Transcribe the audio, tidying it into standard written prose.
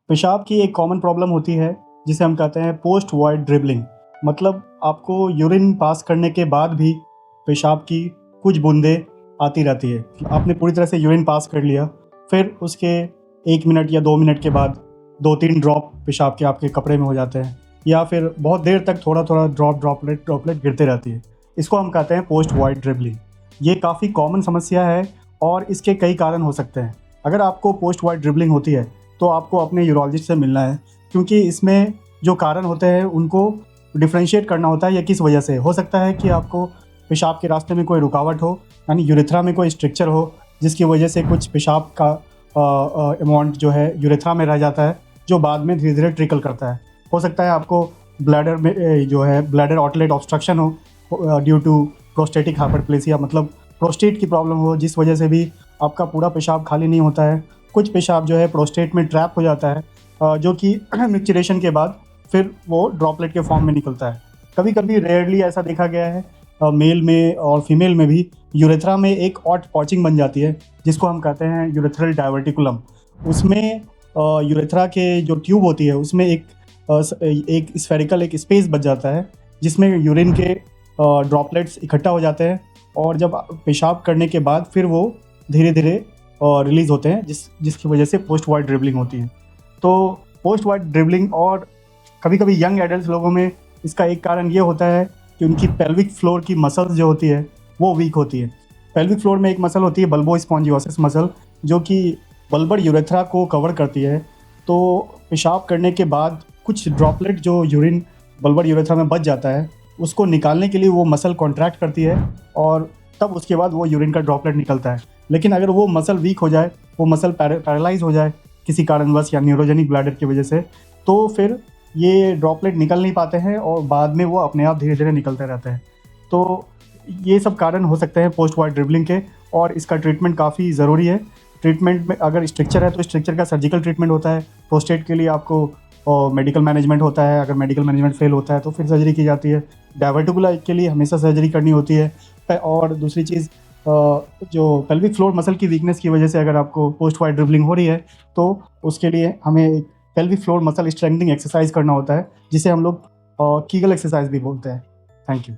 पेशाब की एक कॉमन प्रॉब्लम होती है जिसे हम कहते हैं पोस्ट वॉइड ड्रिबलिंग। मतलब आपको यूरिन पास करने के बाद भी पेशाब की कुछ बूंदें आती रहती है। आपने पूरी तरह से यूरिन पास कर लिया, फिर उसके 1 मिनट या 2 मिनट के बाद 2-3 ड्रॉप पेशाब के आपके कपड़े में हो जाते हैं, या फिर बहुत देर तक थोड़ा-थोड़ा ड्रॉपलेट गिरते रहती है। इसको हम कहते हैं पोस्ट वॉइड ड्रिबलिंग। ये काफ़ी कॉमन समस्या है और इसके कई कारण हो सकते हैं। अगर आपको पोस्ट वॉइड ड्रिबलिंग होती है तो आपको अपने यूरोलॉजिस्ट से मिलना है, क्योंकि इसमें जो कारण होते हैं उनको डिफरेंशिएट करना होता है। या किस वजह से हो सकता है कि आपको पेशाब के रास्ते में कोई रुकावट हो, यानी यूरेथ्रा में कोई स्ट्रक्चर हो जिसकी वजह से कुछ पेशाब का अमाउंट जो है यूरेथ्रा में रह जाता है, जो बाद में धीरे धीरे ट्रिकल करता है। हो सकता है आपको ब्लैडर में जो है ब्लैडर आउटलेट ऑब्स्ट्रक्शन हो ड्यू टू प्रोस्टेटिक हाइपरप्लेसिया, मतलब प्रोस्टेट की प्रॉब्लम हो, जिस वजह से भी आपका पूरा पेशाब खाली नहीं होता है। कुछ पेशाब जो है प्रोस्टेट में ट्रैप हो जाता है, जो कि मिक्सचरेशन के बाद फिर वो ड्रॉपलेट के फॉर्म में निकलता है। कभी कभी रेयरली ऐसा देखा गया है मेल में और फीमेल में भी यूरेथ्रा में एक ऑट पॉचिंग बन जाती है, जिसको हम कहते हैं यूरेथ्रल डायवर्टिकुलम। उसमें यूरेथ्रा के जो ट्यूब होती है उसमें एक स्फेरिकल एक स्पेस बच जाता है, जिसमें यूरिन के ड्रॉपलेट्स इकट्ठा हो जाते हैं, और जब पेशाब करने के बाद फिर वो धीरे धीरे रिलीज़ होते हैं, जिसकी वजह से पोस्ट वॉइड ड्रिबलिंग होती है। तो पोस्ट वॉइड ड्रिबलिंग और कभी कभी यंग एडल्ट लोगों में इसका एक कारण ये होता है कि उनकी पेल्विक फ्लोर की मसल्स जो होती है वो वीक होती है। पेल्विक फ्लोर में एक मसल होती है बल्बो स्पॉन्जियोसिस मसल, जो कि बल्बर यूरेथ्रा को कवर करती है। तो पेशाब करने के बाद कुछ ड्रॉपलेट जो यूरिन बल्बर यूरेथ्रा में बच जाता है, उसको निकालने के लिए वो मसल कॉन्ट्रैक्ट करती है, और तब उसके बाद वो यूरिन का ड्रॉपलेट निकलता है। लेकिन अगर वो मसल वीक हो जाए, वो मसल पैरालाइज हो जाए किसी कारणवश या न्यूरोजेनिक ब्लैडर की वजह से, तो फिर ये ड्रॉपलेट निकल नहीं पाते हैं और बाद में वो अपने आप धीरे धीरे निकलते रहते हैं। तो ये सब कारण हो सकते हैं पोस्ट वॉइड ड्रिबलिंग के, और इसका ट्रीटमेंट काफ़ी ज़रूरी है। ट्रीटमेंट में अगर स्ट्रक्चर है तो स्ट्रक्चर का सर्जिकल ट्रीटमेंट होता है। प्रोस्टेट के लिए आपको मेडिकल मैनेजमेंट होता है, अगर मेडिकल मैनेजमेंट फेल होता है तो फिर सर्जरी की जाती है। डायवर्टिकुलर के लिए हमेशा सर्जरी करनी होती है। और दूसरी चीज़, जो पेल्विक फ्लोर मसल की वीकनेस की वजह से अगर आपको पोस्ट वॉइड ड्रिबलिंग हो रही है तो उसके लिए हमें pelvic floor muscle strengthening exercise करना होता है, जिसे हम लोग कीगल एक्सरसाइज भी बोलते हैं। Thank you.